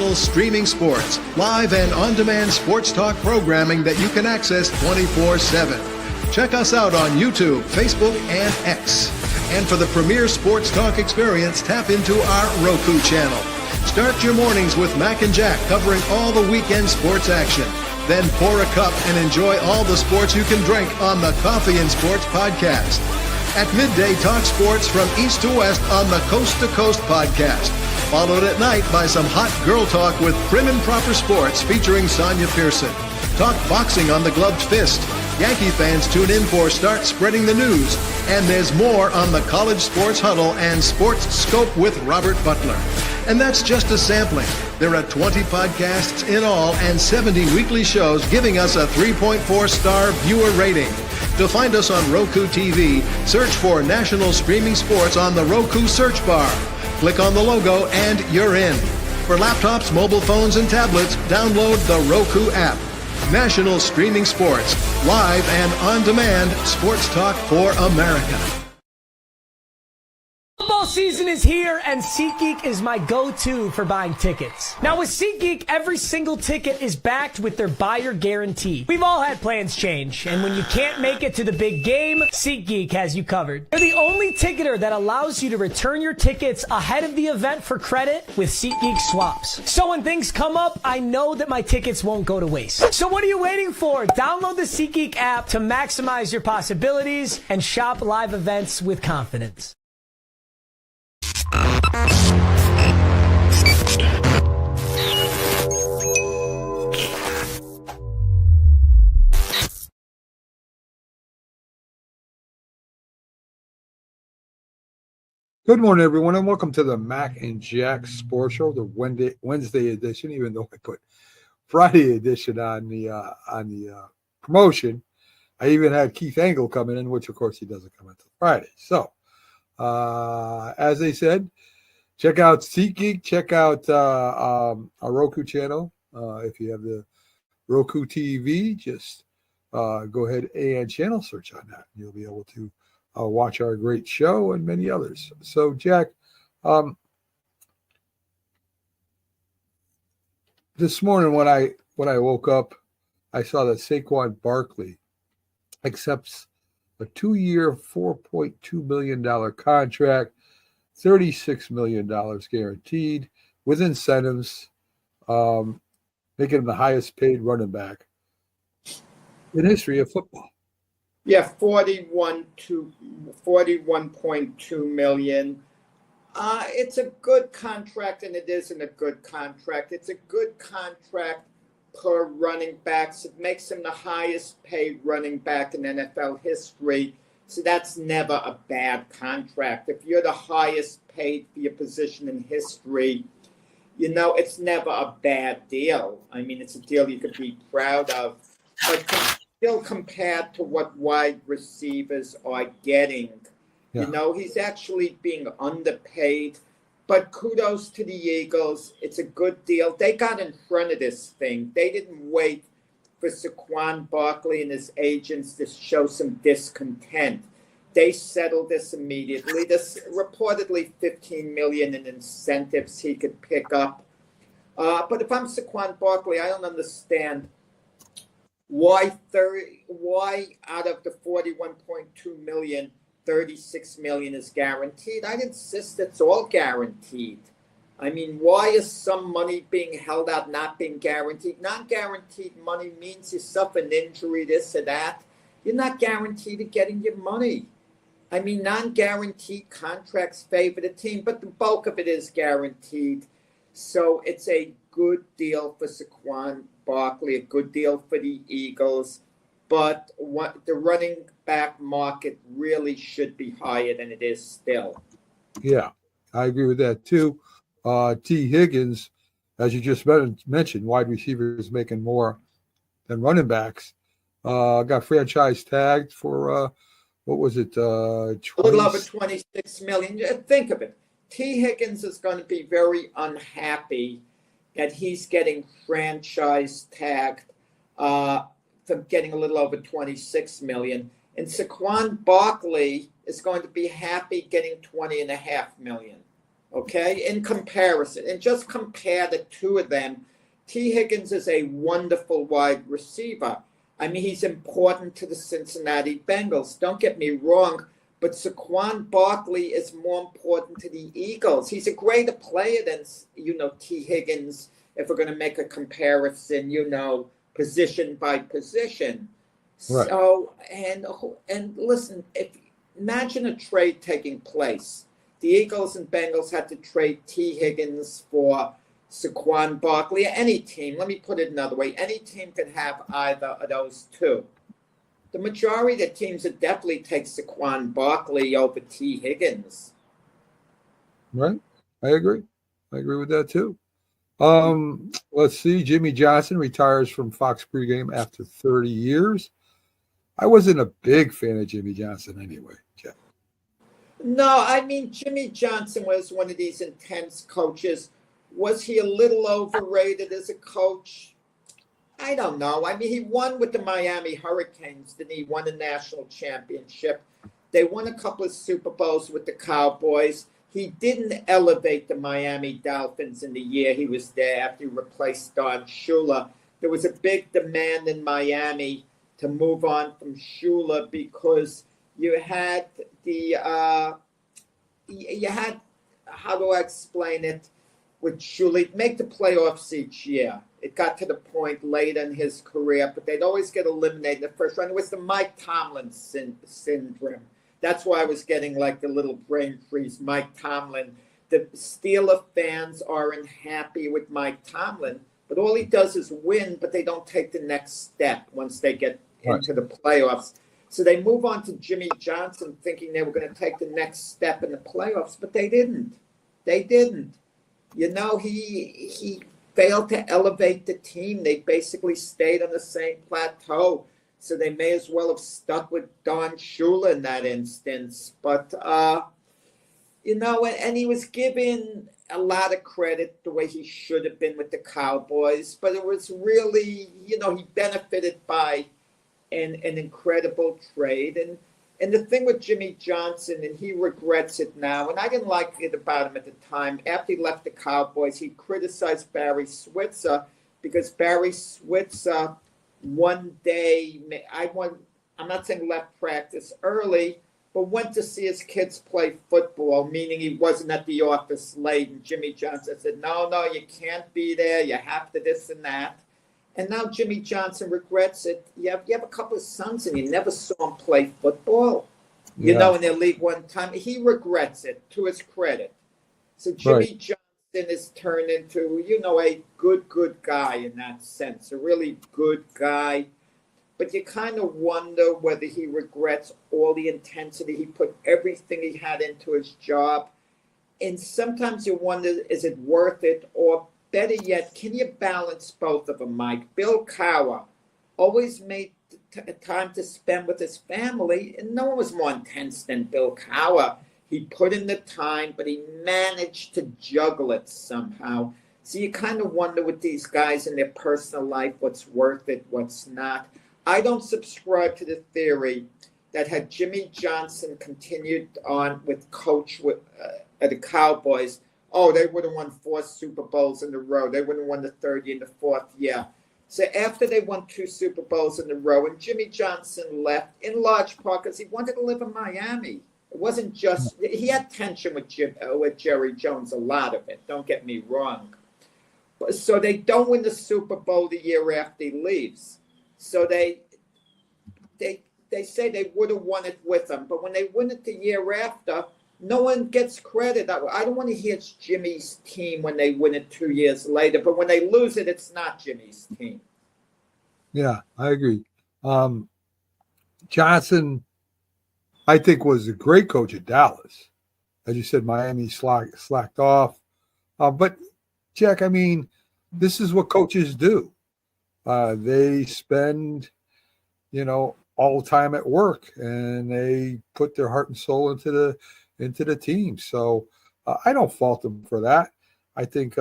National Streaming Sports, live and on-demand sports talk programming that you can access 24/7. Check us out on YouTube, Facebook, and X. And for the premier sports talk experience, tap into our Roku channel. Start your mornings with Mac and Jack covering all the weekend sports action. Then pour a cup and enjoy all the sports you can drink on the Coffee and Sports podcast. At midday, talk sports from east to west on the Coast to Coast podcast. Followed at night by some hot girl talk with Prim and Proper Sports featuring Sonia Pearson. Talk boxing on the Gloved Fist. Yankee fans tune in for Start Spreading the News. And there's more on the College Sports Huddle and Sports Scope with Robert Butler. And that's just a sampling. There are 20 podcasts in all and 70 weekly shows giving us a 3.4-star viewer rating. To find us on Roku TV, search for National Streaming Sports on the Roku search bar. Click on the logo and you're in. For laptops, mobile phones, and tablets, download the Roku app. National Streaming Sports, live and on-demand sports talk for America. Football season is here, and SeatGeek is my go-to for buying tickets. Now, with SeatGeek, every single ticket is backed with their buyer guarantee. We've all had plans change, and when you can't make it to the big game, SeatGeek has you covered. They're the only ticketer that allows you to return your tickets ahead of the event for credit with SeatGeek swaps. So when things come up, I know that my tickets won't go to waste. So what are you waiting for? Download the SeatGeek app to maximize your possibilities and shop live events with confidence. Good morning, everyone, and welcome to the Mac and Jack Sports Show, the Wednesday edition. Even though I put Friday edition on the promotion, I even had Keith Angle coming in, which of course he doesn't come until Friday. So, as they said, check out SeatGeek, check out our Roku channel. If you have the Roku TV, just go ahead and channel search on that. You'll be able to watch our great show and many others. So, Jack, this morning when I woke up, I saw that Saquon Barkley accepts a 2-year, $4.2 million contract, $36 million guaranteed with incentives, making him the highest paid running back in history of football. Yeah, 41.2 million. It's a good contract, and it isn't a good contract. It's a good contract per running backs. It makes him the highest paid running back in NFL history. So that's never a bad contract. If you're the highest paid for your position in history, it's never a bad deal. I mean, it's a deal you could be proud of. But still compared to what wide receivers are getting. Yeah. He's actually being underpaid. But kudos to the Eagles. It's a good deal. They got in front of this thing. They didn't wait for Saquon Barkley and his agents to show some discontent. They settled this immediately. There's reportedly $15 million in incentives he could pick up. But if I'm Saquon Barkley, I don't understand why out of the $41.2 million, $36 million is guaranteed. I'd insist it's all guaranteed. I mean, why is some money being held out, not being guaranteed? Non-guaranteed money means you suffer an injury, this or that. You're not guaranteed of getting your money. I mean, non-guaranteed contracts favor the team, but the bulk of it is guaranteed. So it's a good deal for Saquon Barkley, a good deal for the Eagles, but what the running back market really should be higher than it is still. Yeah, I agree with that too. T. Higgins, as you just mentioned, wide receivers making more than running backs. Got franchise tagged for what was it? A little over $26 million. Think of it. T. Higgins is going to be very unhappy that he's getting franchise tagged for getting a little over $26 million. And Saquon Barkley is going to be happy getting $20.5 million. okay, in comparison. And just compare the two of them. T. Higgins is a wonderful wide receiver. I mean, he's important to the Cincinnati Bengals. Don't get me wrong, but Saquon Barkley is more important to the Eagles. He's a greater player than, T. Higgins, if we're going to make a comparison, position by position. Right. So, and listen, imagine a trade taking place. The Eagles and Bengals had to trade T. Higgins for Saquon Barkley. Any team, let me put it another way, any team can have either of those two. The majority of the teams would definitely take Saquon Barkley over T. Higgins. Right. I agree. I agree with that too. Let's see. Jimmy Johnson retires from Fox pregame after 30 years. I wasn't a big fan of Jimmy Johnson anyway, Jeff. No, I mean, Jimmy Johnson was one of these intense coaches. Was he a little overrated as a coach? I don't know. I mean, he won with the Miami Hurricanes, didn't he? Won a national championship. They won a couple of Super Bowls with the Cowboys. He didn't elevate the Miami Dolphins in the year he was there after he replaced Don Shula. There was a big demand in Miami to move on from Shula because you had how do I explain it? With Shula, make the playoffs each year. It got to the point late in his career, but they'd always get eliminated in the first round. It was the Mike Tomlin syndrome. That's why I was getting like the little brain freeze. Mike Tomlin. The Steeler fans aren't happy with Mike Tomlin, but all he does is win, but they don't take the next step once they get into the playoffs. So they move on to Jimmy Johnson thinking they were going to take the next step in the playoffs, but they didn't. They didn't. He failed to elevate the team. They basically stayed on the same plateau. So they may as well have stuck with Don Shula in that instance. But, and he was given a lot of credit the way he should have been with the Cowboys. But it was really, he benefited by an incredible trade. And the thing with Jimmy Johnson, and he regrets it now, and I didn't like it about him at the time. After he left the Cowboys, he criticized Barry Switzer because Barry Switzer one day, I'm not saying left practice early, but went to see his kids play football, meaning he wasn't at the office late. And Jimmy Johnson said, no, you can't be there. You have to this and that. And now Jimmy Johnson regrets it. You have a couple of sons and you never saw him play football, in their league one time. He regrets it, to his credit. So Jimmy Johnson is turned into, a good guy in that sense, a really good guy. But you kind of wonder whether he regrets all the intensity. He put everything he had into his job. And sometimes you wonder, is it worth it? Or better yet, can you balance both of them, Mike? Bill Cowher always made time to spend with his family, and no one was more intense than Bill Cowher. He put in the time, but he managed to juggle it somehow. So you kind of wonder with these guys in their personal life, what's worth it, what's not. I don't subscribe to the theory that had Jimmy Johnson continued on with coach at the Cowboys, they would have won 4 Super Bowls in a row. They would have won the third year and the fourth year. So after they won 2 Super Bowls in a row, and Jimmy Johnson left in large part because he wanted to live in Miami. It wasn't just – he had tension with Jerry Jones, a lot of it. Don't get me wrong. So they don't win the Super Bowl the year after he leaves. So they say they would have won it with him. But when they win it the year after – no one gets credit. I don't want to hear it's Jimmy's team when they win it 2 years later, but when they lose it, it's not Jimmy's team. Yeah, I agree. Johnson, I think, was a great coach at Dallas. As you said, Miami slacked off. But, Jack, I mean, this is what coaches do. They spend, all the time at work, and they put their heart and soul into the team. So I don't fault them for that. I think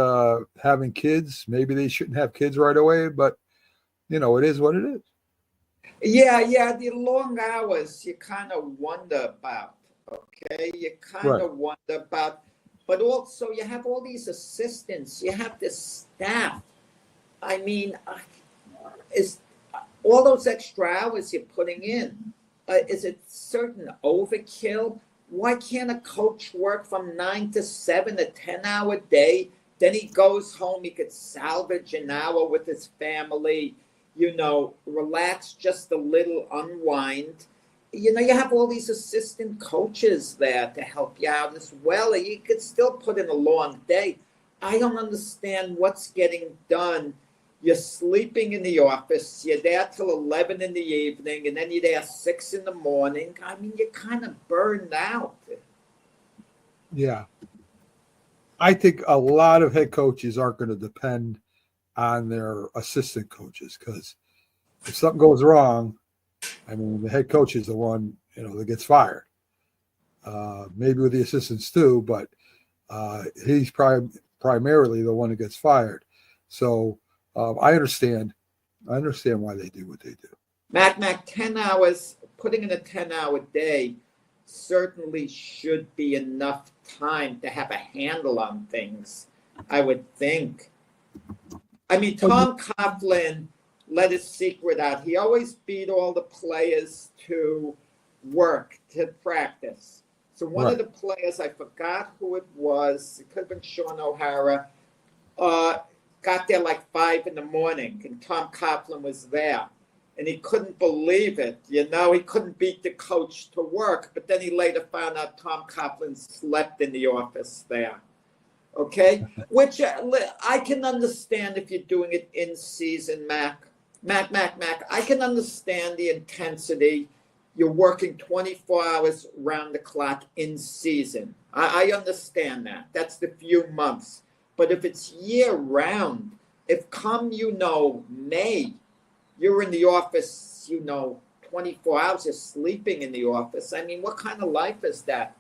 having kids, maybe they shouldn't have kids right away, but, it is what it is. Yeah, the long hours you kind of wonder about, okay? You kind of wonder about. but also you have all these assistants, you have this staff. I mean, is all those extra hours you're putting in, is it certain overkill? Why can't a coach work from 9 to 7, a 10-hour day? Then he goes home, he could salvage an hour with his family, relax just a little, unwind. You have all these assistant coaches there to help you out as well. You could still put in a long day. I don't understand what's getting done. You're sleeping in the office. You're there till 11 in the evening, and then you're there 6 in the morning. I mean, you're kind of burned out. Yeah. I think a lot of head coaches aren't going to depend on their assistant coaches, because if something goes wrong, I mean, the head coach is the one, that gets fired. Maybe with the assistants too, but he's primarily the one that gets fired. So I understand why they do what they do. Mac, 10 hours, putting in a 10-hour day certainly should be enough time to have a handle on things, I would think. I mean, Tom Coughlin let his secret out. He always beat all the players to work, to practice. So one of the players, I forgot who it was, it could have been Sean O'Hara, got there like 5 in the morning, and Tom Coughlin was there. And he couldn't believe it. He couldn't beat the coach to work. But then he later found out Tom Coughlin slept in the office there. Okay? Which I can understand if you're doing it in season, Mac. I can understand the intensity. You're working 24 hours round the clock in season. I understand that. That's the few months. But if it's year round, if come, May, you're in the office, 24 hours, you're sleeping in the office. I mean, what kind of life is that?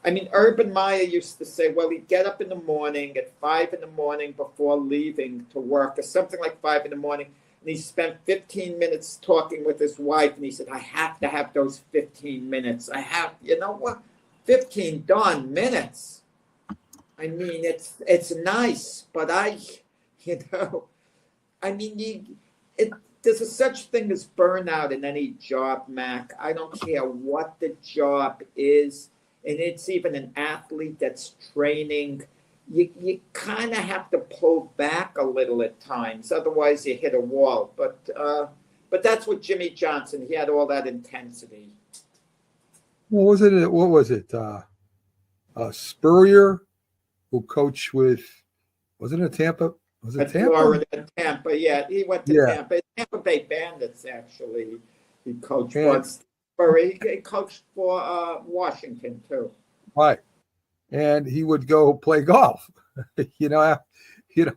I mean, Urban Meyer used to say, well, he'd get up in the morning at 5 in the morning before leaving to work, or something like 5 in the morning. And he spent 15 minutes talking with his wife. And he said, I have to have those 15 minutes. 15 darn minutes. I mean, it's nice, but there's a such thing as burnout in any job, Mac. I don't care what the job is, and it's even an athlete that's training. You kind of have to pull back a little at times, otherwise you hit a wall. But that's what Jimmy Johnson. He had all that intensity. What was it? Spurrier, who coached with, wasn't it Tampa? Was it Tampa? Florida, Tampa, yeah. He went to Tampa. Tampa Bay Bandits, actually. He coached once. He coached for Washington, too. Right. And he would go play golf,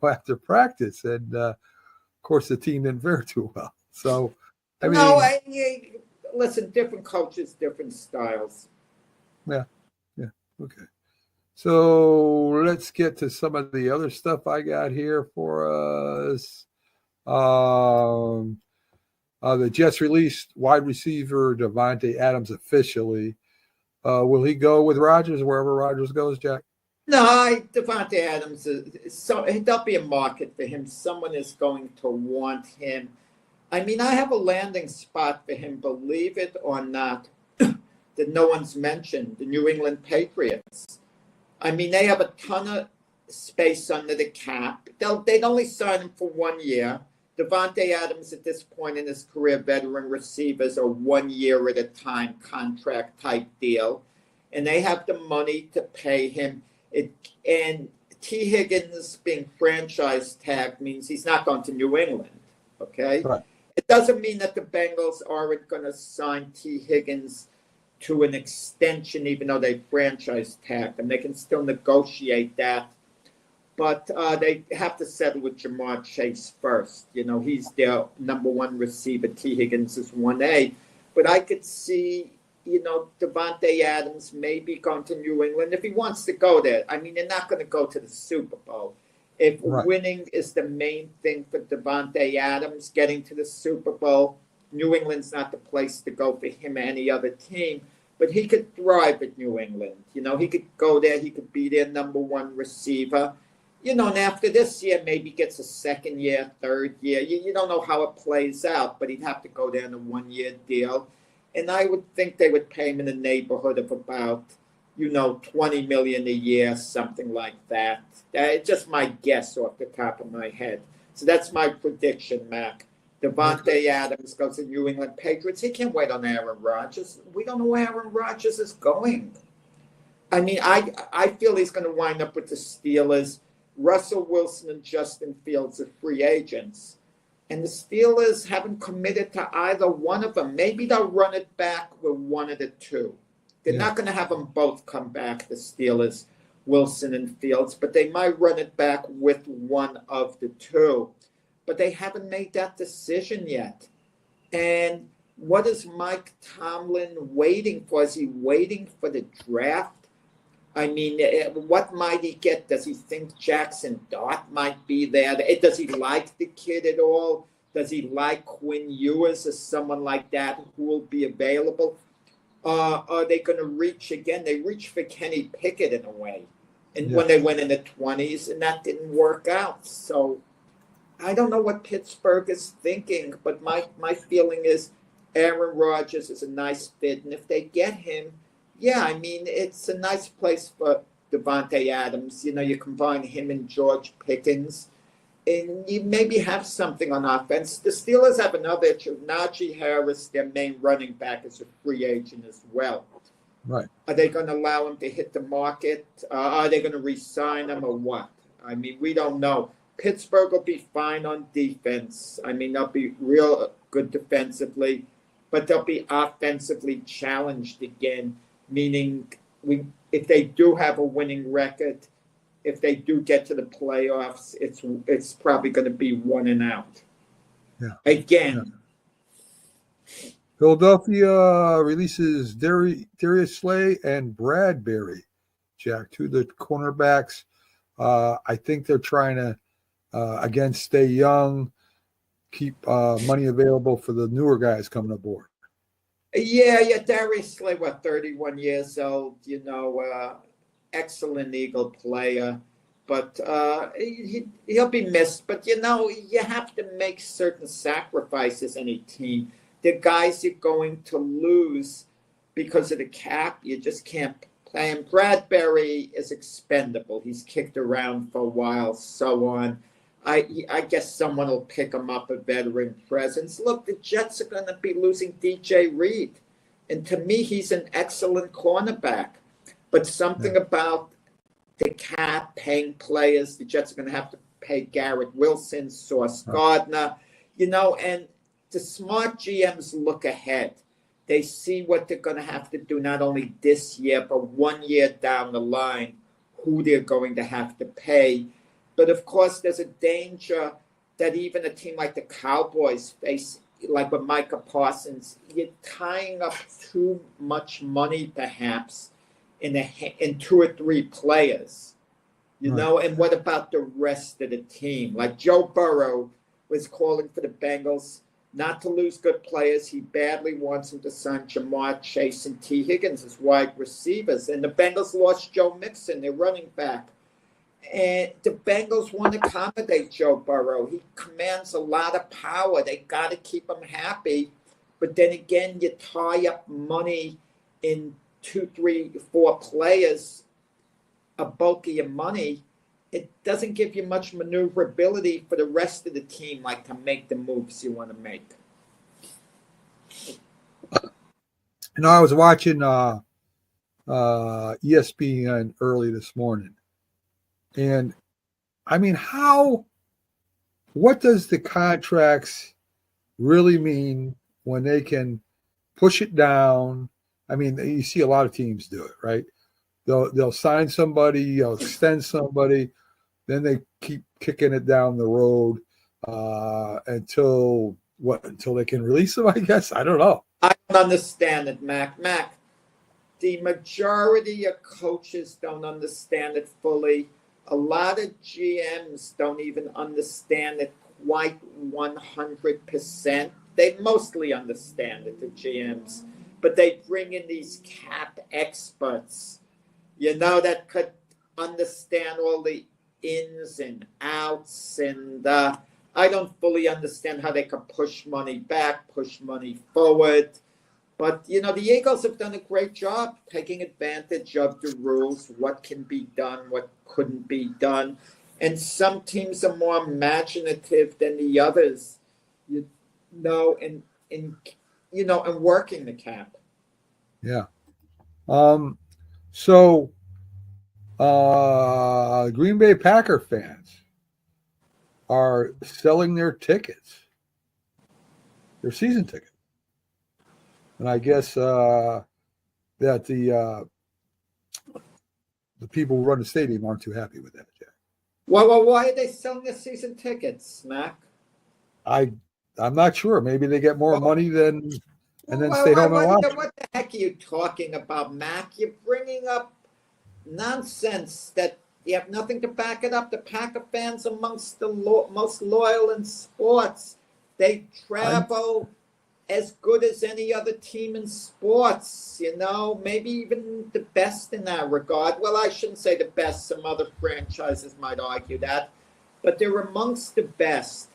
after practice. And, of course, the team didn't fare too well. So, listen, different coaches, different styles. Yeah. Okay. So let's get to some of the other stuff I got here for us. The Jets released wide receiver Davante Adams officially. Will he go with Rodgers wherever Rodgers goes, Jack? No, Davante Adams, there'll be a market for him. Someone is going to want him. I mean, I have a landing spot for him, believe it or not, that no one's mentioned, the New England Patriots. I mean, they have a ton of space under the cap. They'd only sign him for 1 year. Davante Adams, at this point in his career, veteran receivers are 1 year at a time contract type deal. And they have the money to pay him. And T. Higgins being franchise tagged means he's not going to New England. Okay? Right. It doesn't mean that the Bengals aren't going to sign T. Higgins to an extension, even though they franchise tagged him. They can still negotiate that. But they have to settle with Jamar Chase first. He's their number one receiver. T. Higgins is 1A. But I could see, Davante Adams maybe going to New England if he wants to go there. I mean, they're not going to go to the Super Bowl. If winning is the main thing for Davante Adams, getting to the Super Bowl, New England's not the place to go for him or any other team. but he could thrive at New England. You know, he could go there. He could be their number one receiver. You know, and after this year, maybe gets a second year, third year. You don't know how it plays out, but he'd have to go there on a 1-year deal. And I would think they would pay him in the neighborhood of about, you know, $20 million a year, something like that. It's just my guess off the top of my head. So that's my prediction, Mac. Devontae Adams goes to New England Patriots. He can't wait on Aaron Rodgers. We don't know where Aaron Rodgers is going. I mean, I feel he's going to wind up with the Steelers. Russell Wilson and Justin Fields are free agents. And the Steelers haven't committed to either one of them. Maybe they'll run it back with one of the two. They're not going to have them both come back, the Steelers, Wilson and Fields, but they might run it back with one of the two. But they haven't made that decision yet. And what is Mike Tomlin waiting for? Is he waiting for the draft? I mean, what might he get? Does he think Jackson Dart might be there? Does he like the kid at all? Does he like Quinn Ewers or someone like that who will be available? Are they going to reach again? They reached for Kenny Pickett in a way, and when they went in the 20s, and that didn't work out. So I don't know what Pittsburgh is thinking, but my feeling is Aaron Rodgers is a nice fit, and if they get him, yeah, I mean, it's a nice place for Devontae Adams. You know, you combine him and George Pickens, and you maybe have something on offense. The Steelers have another issue. Najee Harris, their main running back, is a free agent as well. Right. Are they going to allow him to hit the market? Are they going to re-sign him or what? I mean, we don't know. Pittsburgh will be fine on defense. I mean, they'll be real good defensively, but they'll be offensively challenged again, meaning if they do have a winning record, if they do get to the playoffs, it's probably going to be 1 and out. Yeah. Again. Yeah. Philadelphia releases Darius Slay and Bradbury, Jack, two of the cornerbacks. I think they're trying to, again, stay young, keep money available for the newer guys coming aboard. Yeah, Darius Slay, 31 years old, you know, excellent Eagle player, but he'll be missed. But, you know, you have to make certain sacrifices, any team. The guys you're going to lose because of the cap, you just can't play him. Bradbury is expendable. He's kicked around for a while, so on. I guess someone will pick him up, a veteran presence. Look, the Jets are going to be losing DJ Reed. And to me, he's an excellent cornerback. But something about the cap paying players, the Jets are going to have to pay Garrett Wilson, Sauce Gardner, you know, and the smart GMs look ahead. They see what they're going to have to do, not only this year, but 1 year down the line, who they're going to have to pay. But, of course, there's a danger that even a team like the Cowboys face, like with Micah Parsons, you're tying up too much money, perhaps, in 2 or 3 players, you know? And what about the rest of the team? Like Joe Burrow was calling for the Bengals not to lose good players. He badly wants them to sign Jamar Chase and T. Higgins as wide receivers. And the Bengals lost Joe Mixon, their running back. And the Bengals want to accommodate Joe Burrow. He commands a lot of power. They got to keep him happy. But then again, you tie up money in 2, 3, 4 players, a bulk of your money. It doesn't give you much maneuverability for the rest of the team, like to make the moves you want to make. You know, I was watching ESPN early this morning. And, I mean, what does the contracts really mean when they can push it down? I mean, you see a lot of teams do it, right? They'll sign somebody, they'll extend somebody, then they keep kicking it down the road until they can release them, I guess? I don't know. I don't understand it, Mac. The majority of coaches don't understand it fully. A lot of GMs don't even understand it quite 100%. They mostly understand it, the GMs. but they bring in these cap experts, that could understand all the ins and outs. And I don't fully understand how they could push money back, push money forward. But, the Eagles have done a great job taking advantage of the rules, what can be done, what couldn't be done. And some teams are more imaginative than the others, in working the cap. Yeah. So Green Bay Packer fans are selling their tickets, their season tickets. And I guess that the people who run the stadium aren't too happy with that, Jack. Well, why are they selling the season tickets, Mac? I'm not sure. Maybe they get more money than stay home and watch. What the heck are you talking about, Mac? You're bringing up nonsense that you have nothing to back it up. The Packer fans are amongst the most loyal in sports. They travel as good as any other team in sports, maybe even the best in that regard. Well, I shouldn't say the best. Some other franchises might argue that. But they're amongst the best.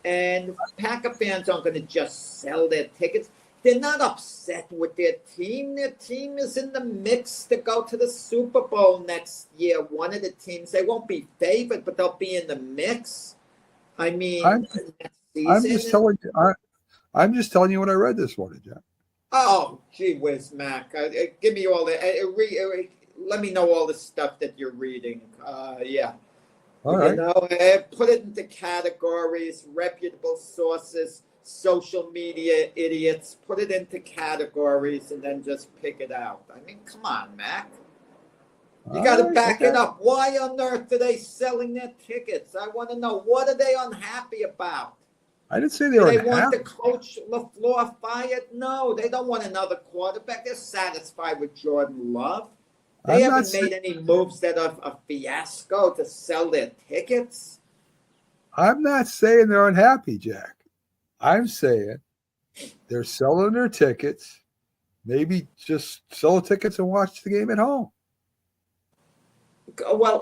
And Packer fans aren't going to just sell their tickets. They're not upset with their team. Their team is in the mix to go to the Super Bowl next year. One of the teams, they won't be favored, but they'll be in the mix. I mean, I'm just telling you what I read this morning, Jack. Oh, gee whiz, Mac. Give me all the. Let me know all the stuff that you're reading. Yeah. All right. Put it into categories, reputable sources, social media idiots. Put it into categories and then just pick it out. I mean, come on, Mac. You got to back it up. Why on earth are they selling their tickets? I want to know. What are they unhappy about? I didn't say they were unhappy. They want the coach LaFleur fired? No, they don't want another quarterback. They're satisfied with Jordan Love. They haven't made any moves that are a fiasco to sell their tickets. I'm not saying they're unhappy, Jack. I'm saying they're selling their tickets. Maybe just sell the tickets and watch the game at home. Well,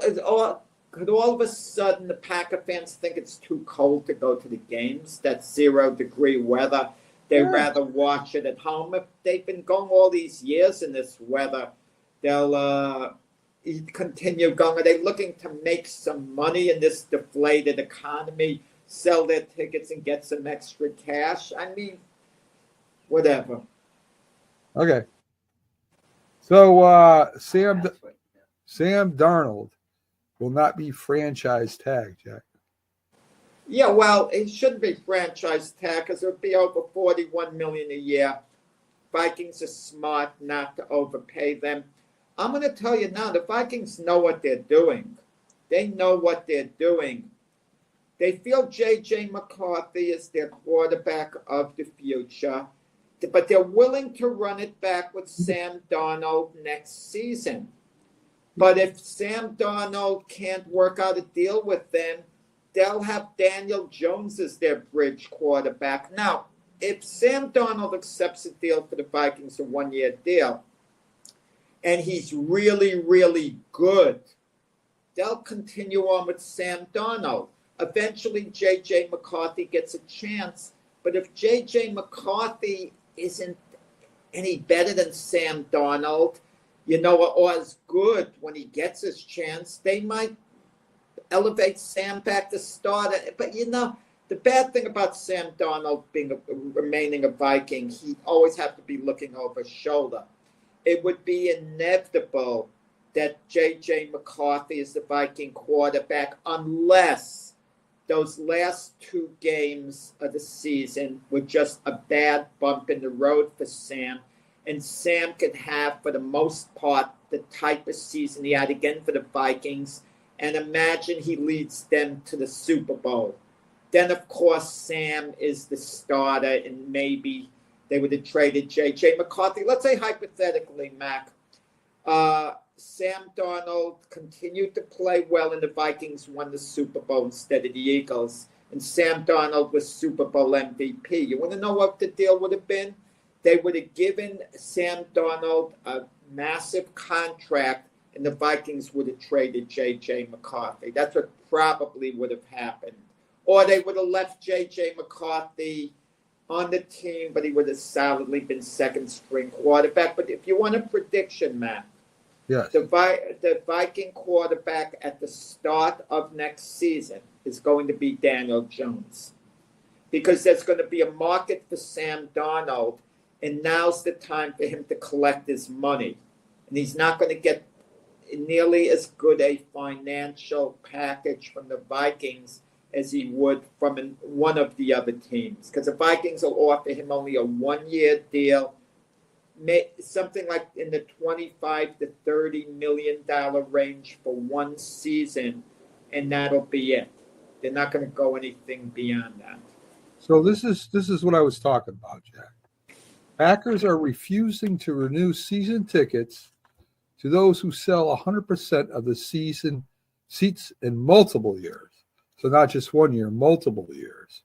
could all of a sudden the Packer fans think it's too cold to go to the games? That's 0-degree weather. They'd rather watch it at home. If they've been going all these years in this weather, they'll continue going. Are they looking to make some money in this deflated economy, sell their tickets and get some extra cash? I mean, whatever. Okay. So Sam Darnold will not be franchise tagged, Jack. Yeah, well, it shouldn't be franchise tag because it would be over $41 million a year. Vikings are smart not to overpay them. I'm going to tell you now, the Vikings know what they're doing. They know what they're doing. They feel J.J. McCarthy is their quarterback of the future, but they're willing to run it back with Sam Darnold next season. But if Sam Darnold can't work out a deal with them, they'll have Daniel Jones as their bridge quarterback. Now, if Sam Darnold accepts a deal for the Vikings, a one-year deal, and he's really, really good, they'll continue on with Sam Darnold. Eventually, J.J. McCarthy gets a chance. But if J.J. McCarthy isn't any better than Sam Darnold, or as good when he gets his chance, they might elevate Sam back to starter. But, the bad thing about Sam Darnold remaining a Viking, he'd always have to be looking over his shoulder. It would be inevitable that J.J. McCarthy is the Viking quarterback unless those last two games of the season were just a bad bump in the road for Sam. And Sam could have, for the most part, the type of season he had again for the Vikings. And imagine he leads them to the Super Bowl. Then, of course, Sam is the starter, and maybe they would have traded J.J. McCarthy. Let's say hypothetically, Mac, Sam Darnold continued to play well, and the Vikings won the Super Bowl instead of the Eagles. And Sam Darnold was Super Bowl MVP. You want to know what the deal would have been? they would have given Sam Darnold a massive contract, and the Vikings would have traded J.J. McCarthy. That's what probably would have happened. Or they would have left J.J. McCarthy on the team, but he would have solidly been second-string quarterback. But if you want a prediction, Matt, Yes. the Viking quarterback at the start of next season is going to be Daniel Jones, because there's going to be a market for Sam Darnold, and now's the time for him to collect his money. And he's not going to get nearly as good a financial package from the Vikings as he would from one of the other teams, because the Vikings will offer him only a one-year deal, something like in the $25 to $30 million range for one season, and that'll be it. They're not going to go anything beyond that. So this is what I was talking about, Jack. Packers are refusing to renew season tickets to those who sell 100% of the season seats in multiple years. So not just 1 year, multiple years.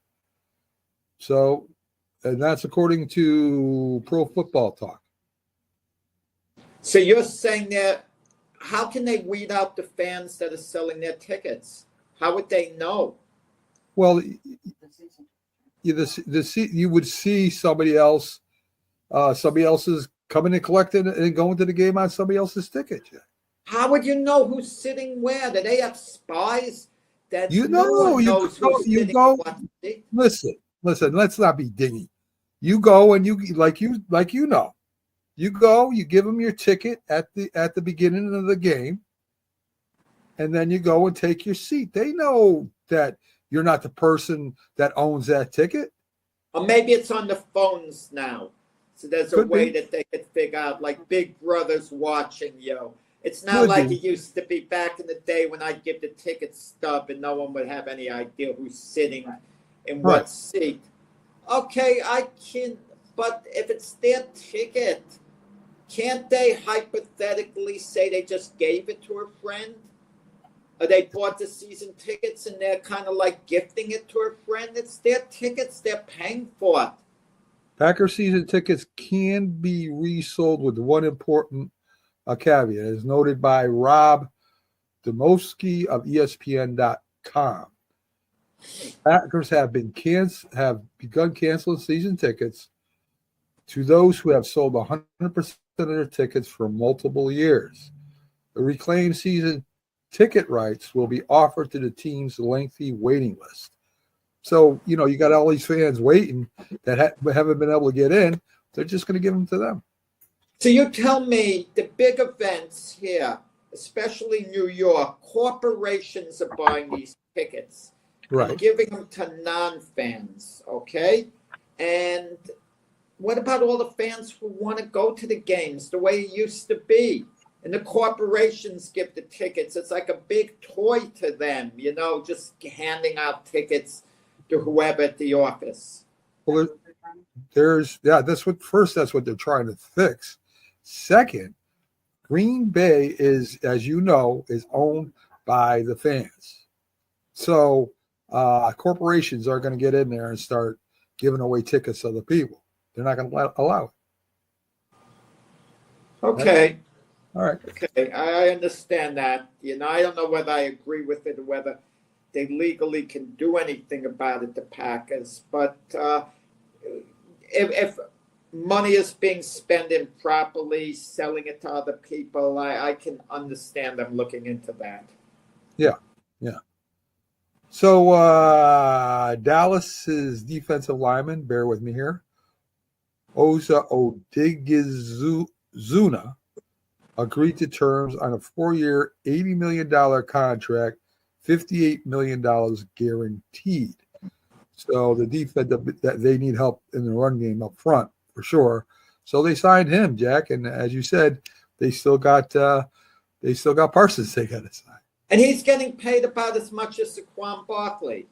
So, and that's according to Pro Football Talk. So you're saying that, how can they weed out the fans that are selling their tickets? How would they know? Well, you would see somebody else is coming and collecting and going to the game on somebody else's ticket. Jack. How would you know who's sitting where? Do they have spies? That You no know, one knows who's you sitting go. what seat? Listen. Let's not be dingy. You go and you know. You go. You give them your ticket at the beginning of the game, and then you go and take your seat. They know that you're not the person that owns that ticket. Or maybe it's on the phones now. So there's a way that they could figure out, like Big Brother's watching you. It's not like it used to be back in the day when I'd give the ticket stub and no one would have any idea who's sitting in what seat. Okay, I can, but if it's their ticket, can't they hypothetically say they just gave it to a friend? Or they bought the season tickets and they're kind of like gifting it to a friend? It's their tickets, they're paying for it. Packer season tickets can be resold with one important caveat, as noted by Rob Demowski of ESPN.com. Packers have begun canceling season tickets to those who have sold 100% of their tickets for multiple years. The reclaimed season ticket rights will be offered to the team's lengthy waiting list. So, you got all these fans waiting that haven't been able to get in. They're just going to give them to them. So you tell me the big events here, especially New York, corporations are buying these tickets. Right. And giving them to non-fans, okay? And what about all the fans who want to go to the games the way it used to be? And the corporations give the tickets. It's like a big toy to them, just handing out tickets to whoever at the office. Well, that's what they're trying to fix. Second, Green Bay is, as you know, is owned by the fans. So corporations are going to get in there and start giving away tickets to other people. They're not going to allow it. Okay. All right. Okay, I understand that. I don't know whether I agree with it or whether they legally can do anything about it, the Packers. But if money is being spent improperly, selling it to other people, I can understand them looking into that. Yeah. So Dallas's defensive lineman, bear with me here, Osa Odigizuna, agreed to terms on a 4-year, $80 million contract, $58 million guaranteed. So the defense, that they need help in the run game up front for sure. So they signed him, Jack, and as you said, they still got Parsons they got to sign. And he's getting paid about as much as Saquon Barkley.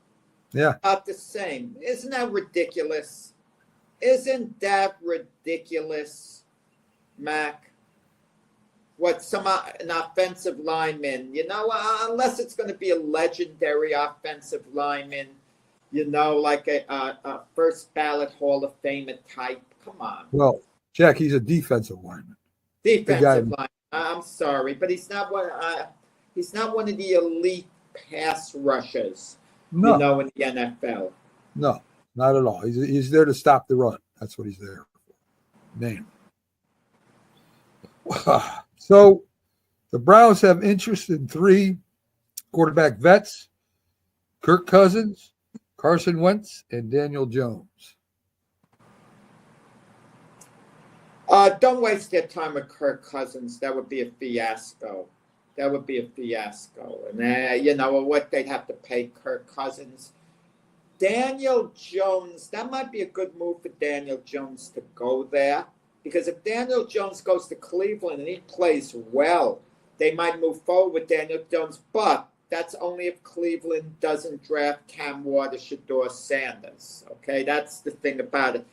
Yeah, about the same. Isn't that ridiculous? Isn't that ridiculous, Mac? What an offensive lineman, unless it's going to be a legendary offensive lineman, like a first ballot Hall of Famer type Come on. Well, Jack, he's a defensive lineman. Defensive line. I'm sorry, but he's not one. He's not one of the elite pass rushers. No. You know, in the NFL. No, not at all. He's there to stop the run. That's what he's there for. Name. So the Browns have interest in 3 quarterback vets: Kirk Cousins, Carson Wentz, and Daniel Jones. Don't waste their time with Kirk Cousins. That would be a fiasco. That would be a fiasco. And, you know, what they'd have to pay Kirk Cousins. Daniel Jones, that might be a good move for Daniel Jones to go there. Because if Daniel Jones goes to Cleveland and he plays well, they might move forward with Daniel Jones. But that's only if Cleveland doesn't draft Cam Ward or Shedeur Sanders. Okay, that's the thing about it.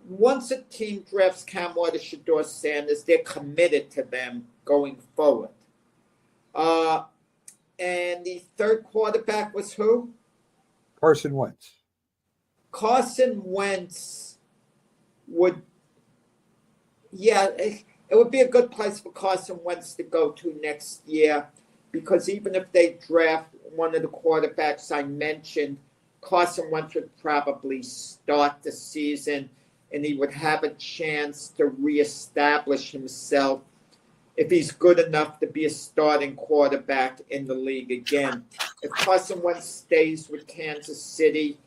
Once a team drafts Cam Ward or Shedeur Sanders, they're committed to them going forward. And the third quarterback was who? Carson Wentz. Carson Wentz would, it would be a good place for Carson Wentz to go to next year, because even if they draft one of the quarterbacks I mentioned, Carson Wentz would probably start the season and he would have a chance to reestablish himself if he's good enough to be a starting quarterback in the league again. If Carson Wentz stays with Kansas City,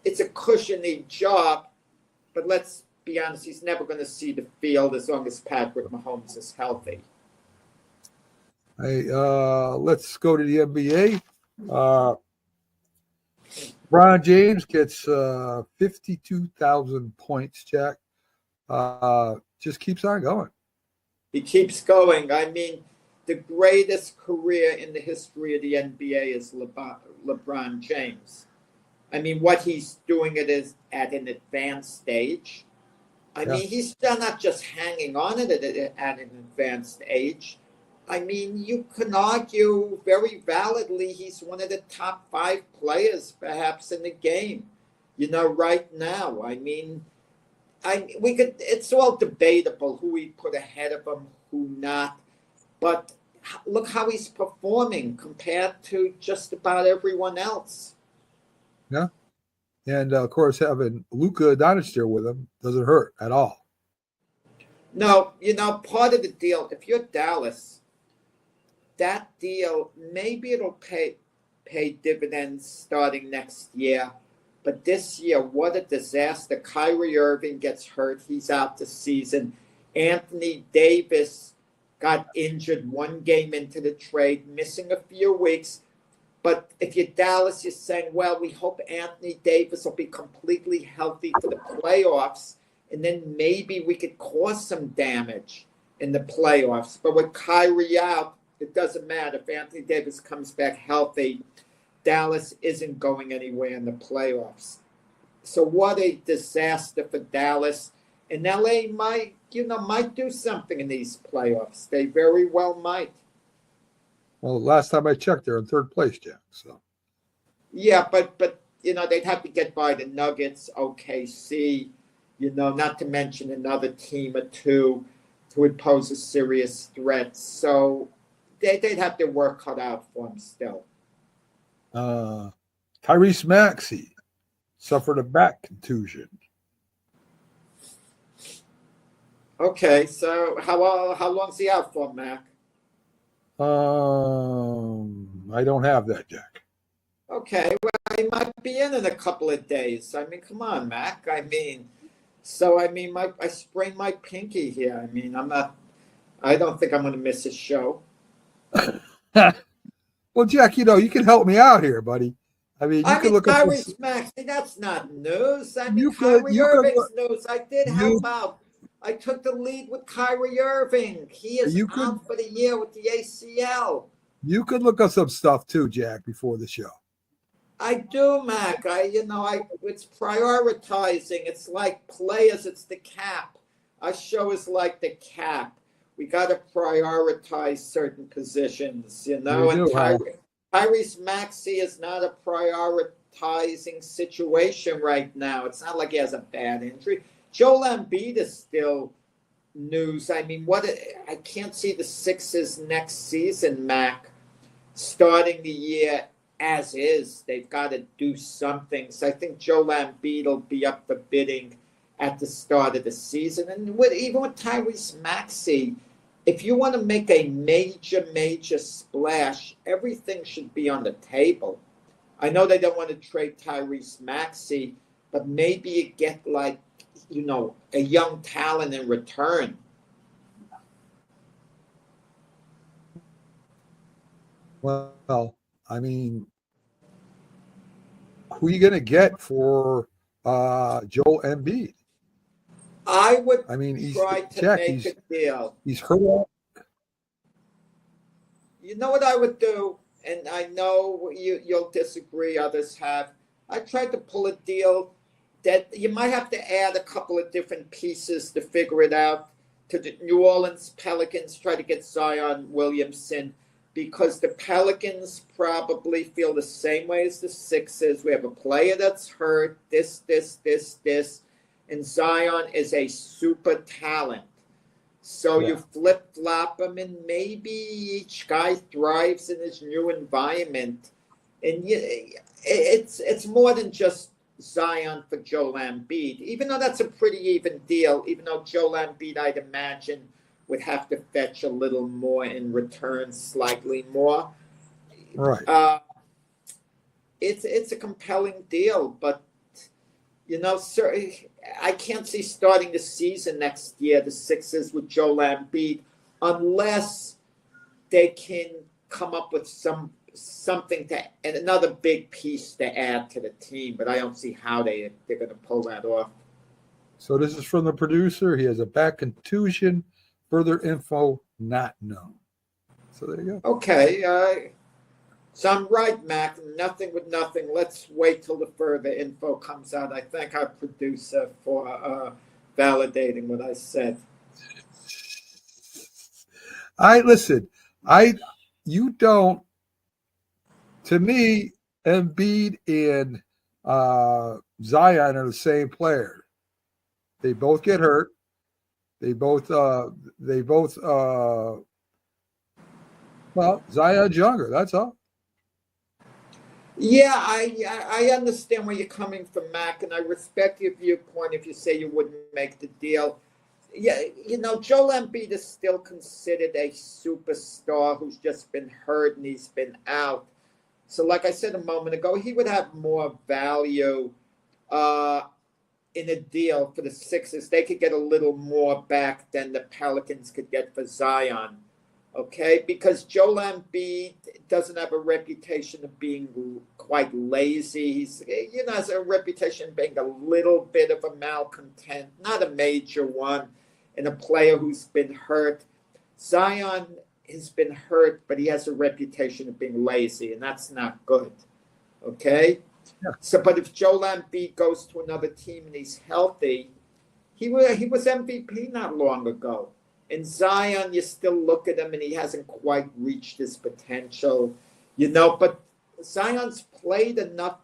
it's a cushiony job, but let's be honest, he's never going to see the field as long as Patrick Mahomes is healthy. Hey, let's go to the NBA. LeBron James gets 52,000 points, Jack. Just keeps on going. He keeps going. I mean, the greatest career in the history of the NBA is LeBron James. I mean, what he's doing it is at an advanced stage. I mean, he's not just hanging on at an advanced age. I mean, you can argue very validly he's one of the top 5 players perhaps in the game, you know, right now. I mean, it's all debatable who we put ahead of him, who not. But look how he's performing compared to just about everyone else. Yeah. And, of course, having Luka Doncic there with him doesn't hurt at all. No, you know, part of the deal, if you're Dallas, that deal, maybe it'll pay dividends starting next year. But this year, what a disaster. Kyrie Irving gets hurt. He's out the season. Anthony Davis got injured 1 game into the trade, missing a few weeks. But if you're Dallas, you're saying, well, we hope Anthony Davis will be completely healthy for the playoffs, and then maybe we could cause some damage in the playoffs. But with Kyrie out, it doesn't matter. If Anthony Davis comes back healthy, Dallas isn't going anywhere in the playoffs. So what a disaster for Dallas. And LA might do something in these playoffs. They very well might. Well, last time I checked, they're in 3rd place, Jack. So. Yeah, but you know, they'd have to get by the Nuggets, OKC, you know, not to mention another team or two who would pose a serious threat. So they'd have their work cut out for them still. Tyrese Maxey suffered a back contusion. Okay, so how long's he out for, Mac? I don't have that, Jack. Okay, well, he might be in a couple of days. I mean, come on, Mac. I sprained my pinky here. I mean, I don't think I'm going to miss a show. Well, Jack, you know, you can help me out here, buddy. I mean, you can look at Tyrese Maxey, that's not news. I mean, Kyrie Irving's news. I did help out. I took the lead with Kyrie Irving. He is out for the year with the ACL. You could look up some stuff too, Jack, before the show. I do, Mac. It's prioritizing. It's like players. It's the cap. Our show is like the cap. We got to prioritize certain positions, you know. And Tyrese Maxey is not a prioritizing situation right now. It's not like he has a bad injury. Joel Embiid is still news. I mean, I can't see the Sixers next season, Mac, starting the year as is. They've got to do something. So I think Joel Embiid will be up for bidding at the start of the season. And even with Tyrese Maxey, if you want to make a major splash, everything should be on the table. I know they don't want to trade Tyrese Maxey, but maybe you get like, a young talent in return. Well, I mean, who are you going to get for Joel Embiid? I would he's try to make a deal. He's hurt. You know what I would do? And I know you'll disagree, others have. I tried to pull a deal that you might have to add a couple of different pieces to figure it out. To the New Orleans Pelicans, try to get Zion Williamson, because the Pelicans probably feel the same way as the Sixers. We have a player that's hurt, this, and Zion is a super talent. So you flip-flop them, and maybe each guy thrives in his new environment. And it's more than just Zion for Joel Embiid, even though that's a pretty even deal, even though Joel Embiid, I'd imagine, would have to fetch a little more in return, slightly more. Right. It's a compelling deal, but, I can't see starting the season next year, the Sixers with Joel Embiid, unless they can come up with something and another big piece to add to the team, but I don't see how they're going to pull that off. So this is from the producer. He has a back contusion. Further info not known. So there you go. Okay. So I'm right, Mac. Nothing with nothing. Let's wait till the further info comes out. I thank our producer for validating what I said. You don't. To me, Embiid and Zion are the same player. They both get hurt. Well, Zion's younger. That's all. Yeah, I understand where you're coming from, Mac, and I respect your viewpoint if you say you wouldn't make the deal. Yeah, Joel Embiid is still considered a superstar who's just been hurt and he's been out. So like I said a moment ago, he would have more value in a deal for the Sixers. They could get a little more back than the Pelicans could get for Zion. Okay, because Joel Embiid doesn't have a reputation of being quite lazy. He's, has a reputation of being a little bit of a malcontent, not a major one, and a player who's been hurt. Zion has been hurt, but he has a reputation of being lazy, and that's not good. Okay? Yeah. So, but if Joel Embiid goes to another team and he's healthy, he was MVP not long ago. And Zion, you still look at him and he hasn't quite reached his potential, but Zion's played enough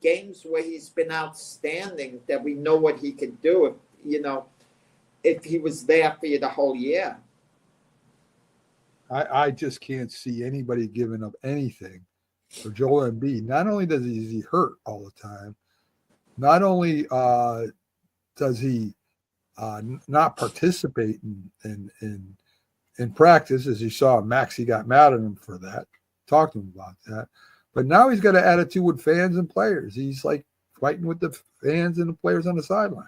games where he's been outstanding that we know what he could do if he was there for you the whole year. I just can't see anybody giving up anything for Joel Embiid. Not only is he hurt all the time, not only does he not participate in practice, as you saw, Maxey got mad at him for that, talked to him about that. But now he's got an attitude with fans and players. He's like fighting with the fans and the players on the sidelines.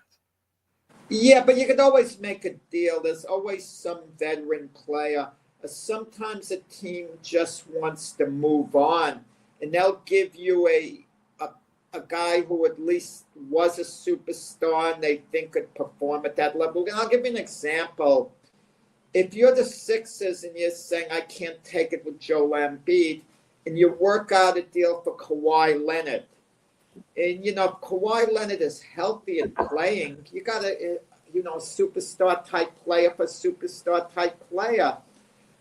Yeah, but you could always make a deal. There's always some veteran player. Sometimes a team just wants to move on, and they'll give you a guy who at least was a superstar and they think could perform at that level. And I'll give you an example. If you're the Sixers and you're saying, I can't take it with Joel Embiid, and you work out a deal for Kawhi Leonard, and, if Kawhi Leonard is healthy and playing, you got a superstar-type player for superstar-type player.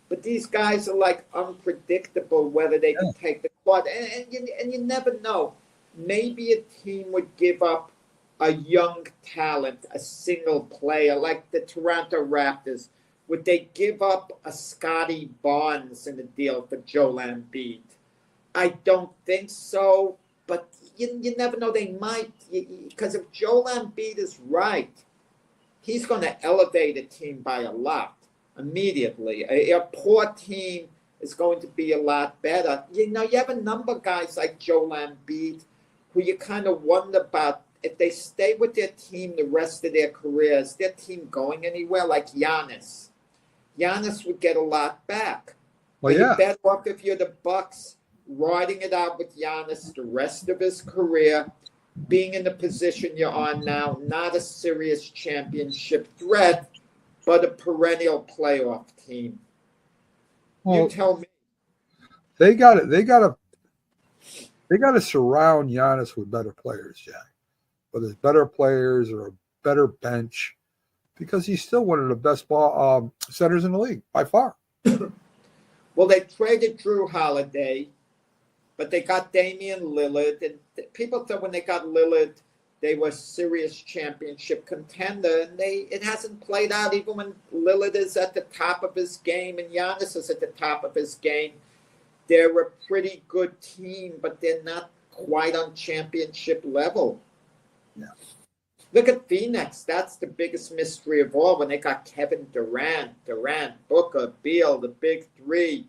But these guys are like unpredictable whether they can take the quad. And you never know. Maybe a team would give up a young talent, a single player like the Toronto Raptors, would they give up a Scotty Barnes in the deal for Joel Embiid? I don't think so, but you never know. They might, because if Joel Embiid is right, he's going to elevate a team by a lot immediately. A poor team is going to be a lot better. You have a number of guys like Joel Embiid who you kind of wonder about if they stay with their team the rest of their career. Is their team going anywhere? Like Giannis. Giannis would get a lot back. Well, but yeah. you're better off if you're the Bucks riding it out with Giannis the rest of his career, being in the position you're on now, not a serious championship threat, but a perennial playoff team. Well, you tell me. They got it. They got to surround Giannis with better players, Jack. Whether it's better players or a better bench, because he's still one of the best ball centers in the league by far. Well, they traded Drew Holiday, but they got Damian Lillard, and people thought when they got Lillard, they were a serious championship contender, and it hasn't played out even when Lillard is at the top of his game and Giannis is at the top of his game. They're a pretty good team, but they're not quite on championship level. Yeah. Look at Phoenix. That's the biggest mystery of all when they got Kevin Durant, Booker, Beal, the big three.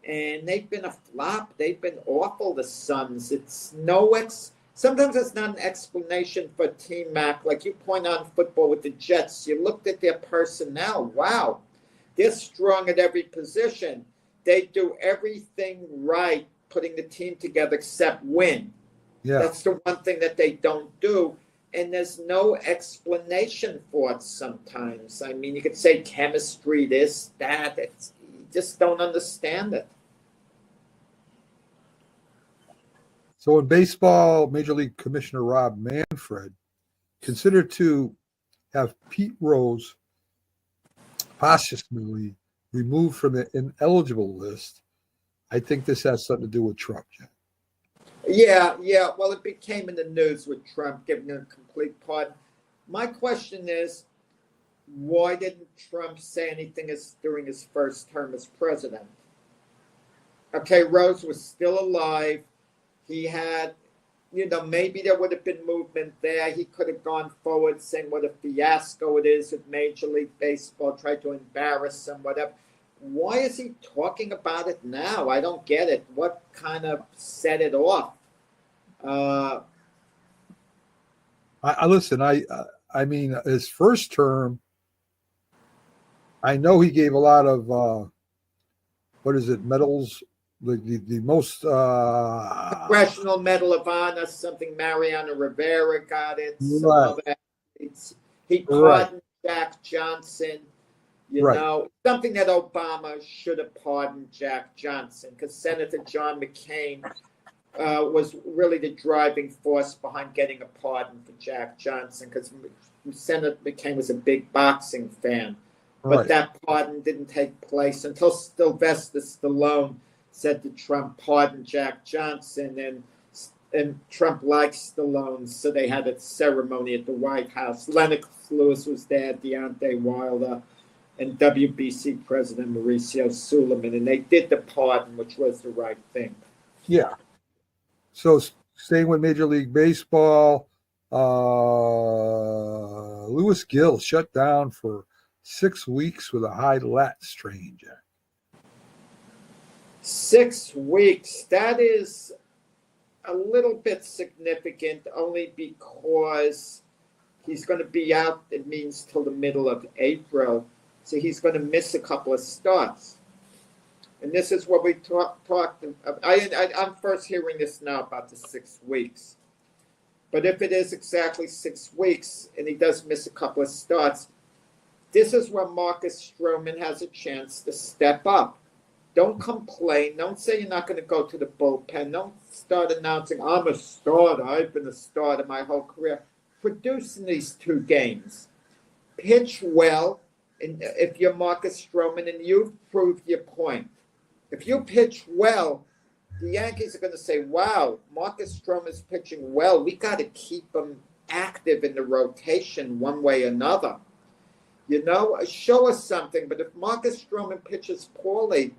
And they've been a flop. They've been awful, the Suns. It's sometimes it's not an explanation for Team Mac. Like you point out in football with the Jets, you looked at their personnel. Wow, they're strong at every position. They do everything right, putting the team together except win. Yeah. That's the one thing that they don't do. And there's no explanation for it sometimes. I mean, you could say chemistry, this, that. You just don't understand it. So in baseball, Major League Commissioner Rob Manfred considered to have Pete Rose posthumously removed from the ineligible list. I think this has something to do with Trump, Jack. Yeah. Well, it became in the news with Trump giving a complete pardon. My question is, why didn't Trump say anything during his first term as president? Okay, Rose was still alive. He had, maybe there would have been movement there. He could have gone forward saying what a fiasco it is with Major League Baseball, tried to embarrass him, whatever. Why is he talking about it now? I don't get it. What kind of set it off? I mean, his first term, I know he gave a lot of medals. The most Congressional Medal of Honor, something Mariano Rivera got it. Right. He pardoned Jack Johnson. You right. know, something that Obama should have pardoned Jack Johnson, because Senator John McCain was really the driving force behind getting a pardon for Jack Johnson, because Senator McCain was a big boxing fan. But right. that pardon didn't take place until Sylvester Stallone said to Trump, pardon Jack Johnson, and Trump likes Stallone, so they had a ceremony at the White House. Lennox Lewis was there, Deontay Wilder, and WBC President Mauricio Suleiman, and they did the pardon, which was the right thing. Yeah. So staying with Major League Baseball, Lewis Gill shut down for 6 weeks with a high lat strain, Jack. 6 weeks. That is a little bit significant, only because he's going to be out, it means, till the middle of April. So he's going to miss a couple of starts. And this is what we talked about. I'm first hearing this now about the 6 weeks. But if it is exactly 6 weeks and he does miss a couple of starts, this is where Marcus Stroman has a chance to step up. Don't complain. Don't say you're not going to go to the bullpen. Don't start announcing, I'm a starter. I've been a starter my whole career. Produce in these 2 games. Pitch well. And if you're Marcus Stroman, and you've proved your point. If you pitch well, the Yankees are going to say, wow, Marcus Stroman's pitching well. We got to keep him active in the rotation one way or another. Show us something. But if Marcus Stroman pitches poorly,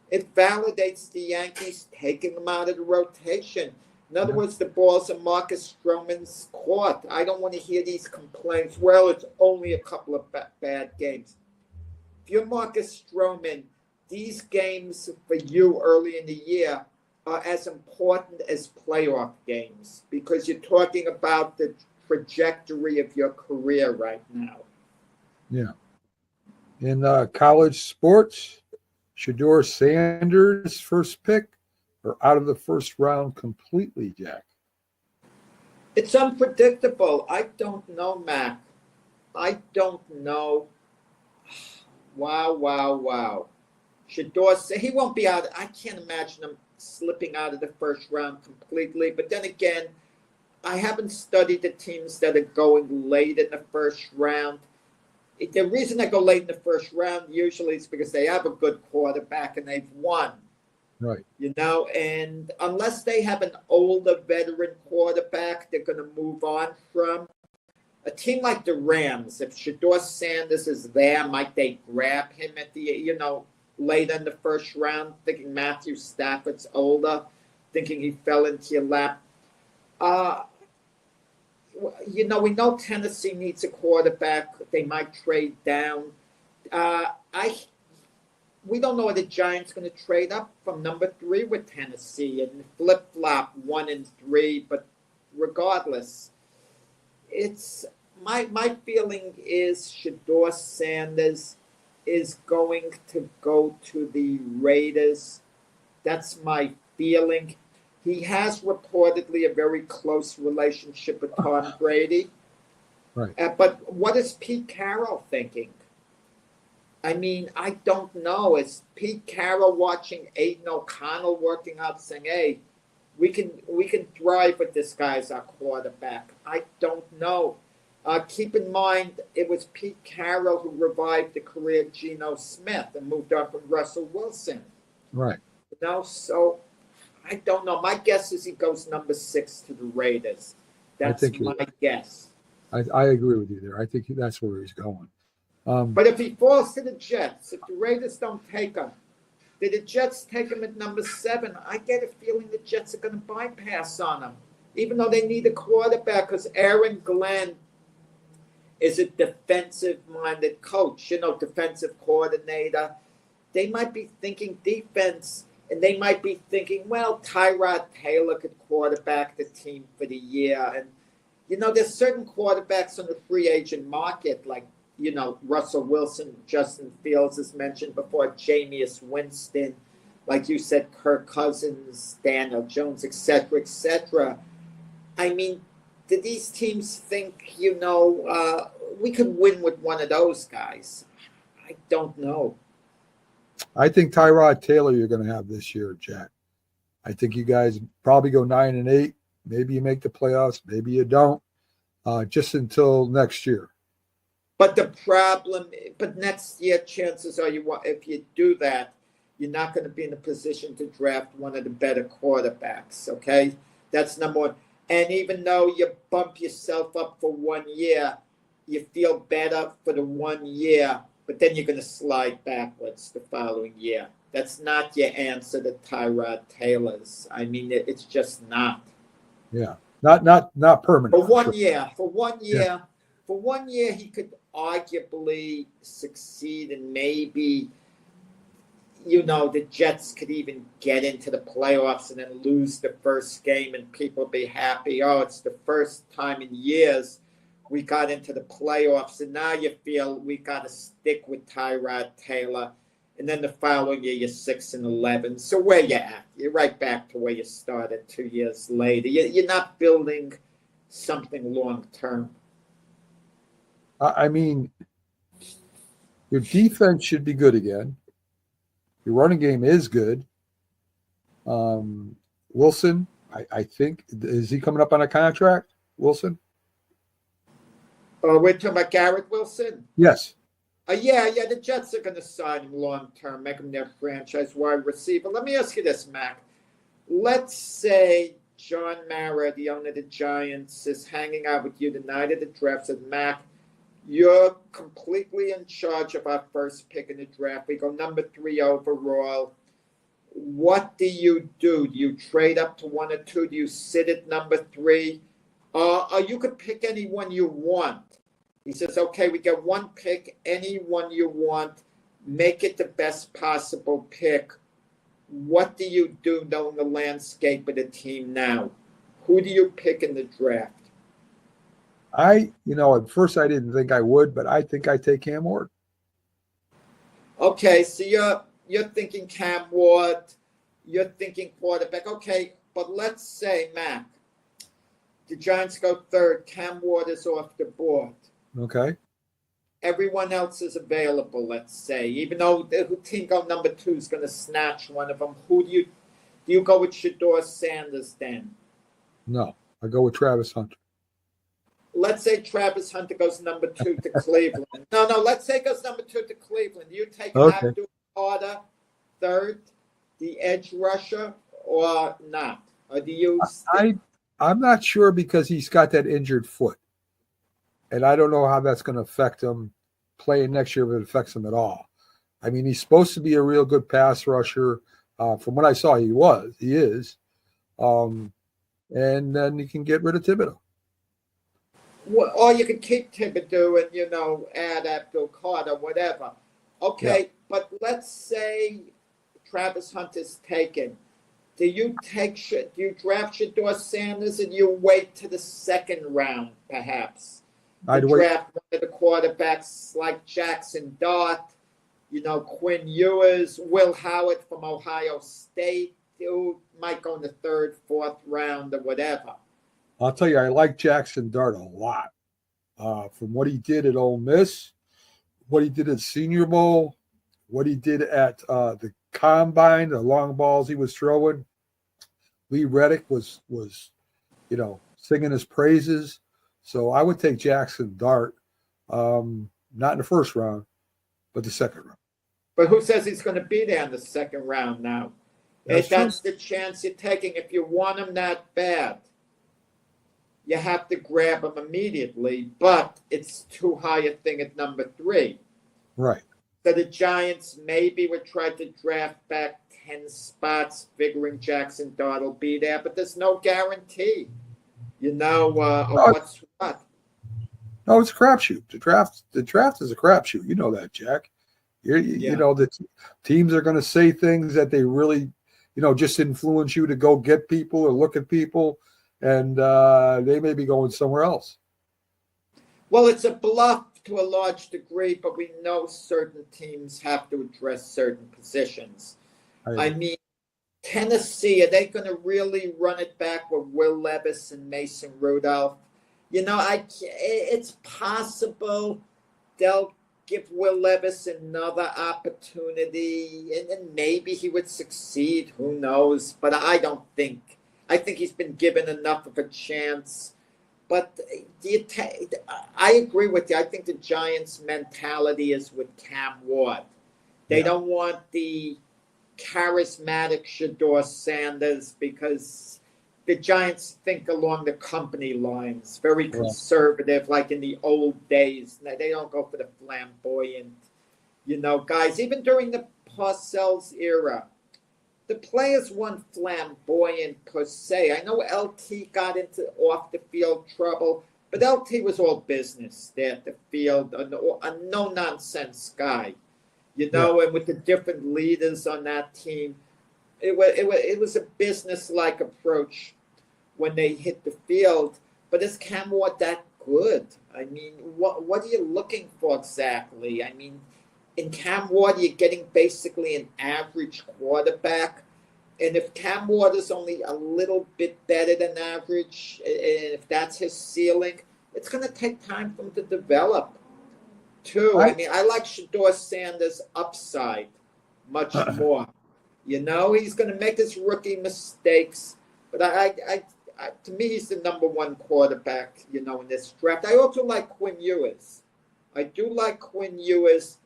it validates the Yankees taking him out of the rotation. In other words, the ball's in Marcus Stroman's court. I don't want to hear these complaints. Well, it's only a couple of bad games. If you're Marcus Stroman, these games for you early in the year are as important as playoff games because you're talking about the trajectory of your career right now. Yeah. In college sports, Shedeur Sanders first pick or out of the first round completely, Jack? It's unpredictable. I don't know, Mac. I don't know. Wow. Shedeur, he won't be out. I can't imagine him slipping out of the first round completely. But then again, I haven't studied the teams that are going late in the first round. The reason they go late in the first round usually is because they have a good quarterback and they've won. Right. And unless they have an older veteran quarterback they're going to move on from. A team like the Rams, if Shedeur Sanders is there, might they grab him at the, later in the first round, thinking Matthew Stafford's older, thinking he fell into your lap? We know Tennessee needs a quarterback. They might trade down. We don't know if the Giants going to trade up from number 3 with Tennessee and flip-flop 1 and 3. But regardless, it's my feeling is Shedeur Sanders is going to go to the Raiders. That's my feeling. He has reportedly a very close relationship with Tom Brady. Right. But what is Pete Carroll thinking? I mean, I don't know. Is Pete Carroll watching Aiden O'Connell working out saying, hey, we can thrive with this guy as our quarterback? I don't know. Keep in mind, it was Pete Carroll who revived the career of Geno Smith and moved on from Russell Wilson. Right. So I don't know. My guess is he goes number 6 to the Raiders. That's my guess. I agree with you there. I think that's where he's going. But if he falls to the Jets, if the Raiders don't take him, did the Jets take him at number 7? I get a feeling the Jets are going to bypass on him, even though they need a quarterback because Aaron Glenn is a defensive-minded coach, defensive coordinator. They might be thinking defense, and they might be thinking, well, Tyrod Taylor could quarterback the team for the year. And, there's certain quarterbacks on the free agent market, like, Russell Wilson, Justin Fields, as mentioned before, Jameis Winston, like you said, Kirk Cousins, Daniel Jones, et cetera. I mean, do these teams think, we could win with one of those guys? I don't know. I think Tyrod Taylor you're going to have this year, Jack. I think you guys probably go 9-8. Maybe you make the playoffs. Maybe you don't. Just until next year. But next year, chances are if you do that, you're not going to be in a position to draft one of the better quarterbacks, okay? That's number one. And even though you bump yourself up for 1 year, you feel better for the 1 year, but then you're going to slide backwards the following year. That's not your answer to Tyrod Taylor's. I mean, it's just not. Yeah, not permanent. For 1 year. For 1 year. Yeah. For 1 year, he could arguably succeed and maybe, the Jets could even get into the playoffs and then lose the first game and people be happy. Oh, it's the first time in years we got into the playoffs, and now you feel we got to stick with Tyrod Taylor. And then the following year, you're 6-11. So where you at? You're right back to where you started 2 years later. You're not building something long-term. I mean, your defense should be good again. Your running game is good. Wilson, I think, is he coming up on a contract, Wilson? We're talking about Garrett Wilson? Yes. Yeah, the Jets are going to sign him long-term, make him their franchise wide receiver. Let me ask you this, Mac. Let's say John Mara, the owner of the Giants, is hanging out with you the night of the draft. Said, Mac, you're completely in charge of our first pick in the draft. We go number 3 overall. What do? Do you trade up to 1 or 2? Do you sit at number 3? Or you could pick anyone you want. He says, okay, we get 1 pick, anyone you want. Make it the best possible pick. What do you do knowing the landscape of the team now? Who do you pick in the draft? At first I didn't think I would, but I think I take Cam Ward. Okay, so you're thinking Cam Ward, you're thinking quarterback. Okay, but let's say, Mac, the Giants go 3rd, Cam Ward is off the board. Okay. Everyone else is available, let's say. Even though the team go number 2 is going to snatch one of them, who do you go with Shedeur Sanders then? No, I go with Travis Hunter. Let's say Travis Hunter goes number 2 to Cleveland. No, let's say goes number 2 to Cleveland. Do you take Abdul Carter 3rd, the edge rusher, or not? Or do you? I'm not sure because he's got that injured foot. And I don't know how that's going to affect him playing next year, if it affects him at all. I mean, he's supposed to be a real good pass rusher. From what I saw, he is. And then you can get rid of Thibodeau. Well, or you could keep Thibodeau and, add Abdul Carter, whatever. Okay, but let's say Travis Hunter's taken. Do you draft Shedeur Sanders and you wait to the 2nd round, perhaps? I'd draft one of the quarterbacks like Jackson Dart, Quinn Ewers, Will Howard from Ohio State, who might go in the 3rd, 4th round or whatever. I'll tell you, I like Jackson Dart a lot. From what he did at Ole Miss, what he did at Senior Bowl, what he did at the Combine, the long balls he was throwing. Lee Reddick was singing his praises. So I would take Jackson Dart, not in the 1st round, but the 2nd round. But who says he's going to be there in the 2nd round now? That's the chance you're taking. If you want him that bad, you have to grab him immediately. But it's too high a thing at number 3. Right. So the Giants maybe would try to draft back 10 spots, figuring Jackson Dart will be there. But there's no guarantee. What's what? No, it's a crapshoot. The draft is a crapshoot. You know that, Jack. You know that teams are going to say things that they really, just influence you to go get people or look at people, and they may be going somewhere else. Well, it's a bluff to a large degree, but we know certain teams have to address certain positions. I mean, Tennessee, are they going to really run it back with Will Levis and Mason Rudolph? It's possible they'll give Will Levis another opportunity, and maybe he would succeed. Who knows? But I don't think. I think he's been given enough of a chance. But I agree with you. I think the Giants' mentality is with Cam Ward. They don't want the charismatic Shedeur Sanders because the Giants think along the company lines, very conservative, like in the old days. They don't go for the flamboyant, guys. Even during the Parcells era, the players weren't flamboyant per se. I know LT got into off-the-field trouble, but LT was all business there at the field, a no-nonsense guy. And with the different leaders on that team, it was a business-like approach when they hit the field. But is Cam Ward that good? I mean, what are you looking for exactly? I mean, in Cam Ward, you're getting basically an average quarterback. And if Cam Ward is only a little bit better than average, and if that's his ceiling, it's going to take time for him to develop. I mean, I like Shedeur Sanders' upside much more. He's going to make his rookie mistakes, but to me, he's the number 1 quarterback, in this draft. I also like Quinn Ewers. I do like Quinn Ewers,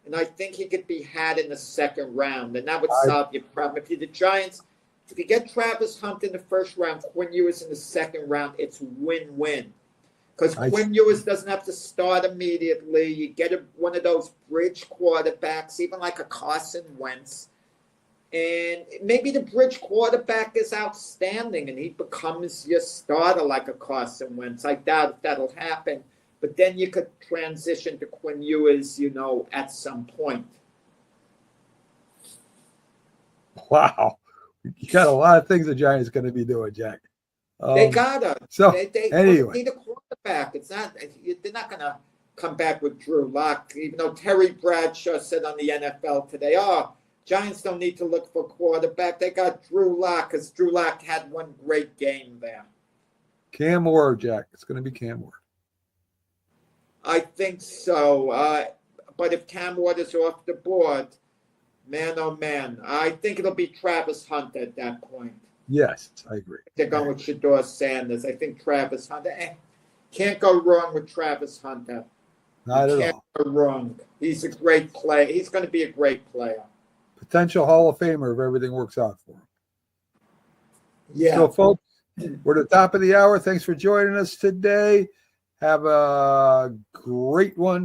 and I think he could be had in the 2nd round, and that would solve your problem. If you're the Giants, If you get Travis Hunt in the first round, Quinn Ewers in the second round, it's win-win. Because Quinn Ewers doesn't have to start immediately. You get one of those bridge quarterbacks, even like a Carson Wentz. And maybe the bridge quarterback is outstanding and he becomes your starter like a Carson Wentz. I doubt if that'll happen. But then you could transition to Quinn Ewers, at some point. Wow. You got a lot of things the Giants going to be doing, Jack. They gotta. So they anyway, need a quarterback. They're not gonna come back with Drew Lock, even though Terry Bradshaw said on the NFL today, Giants don't need to look for a quarterback. They got Drew Lock because Drew Lock had one great game there. Cam Ward, Jack. It's going to be Cam Ward. I think so. But if Cam Ward is off the board, man, oh man, I think it'll be Travis Hunt at that point. Yes, I agree. They're going with Shedeur Sanders. I think Travis Hunter. Can't go wrong with Travis Hunter. Not at all. Can't go wrong. He's a great player. He's going to be a great player. Potential Hall of Famer if everything works out for him. Yeah. So, folks, we're at the top of the hour. Thanks for joining us today. Have a great one.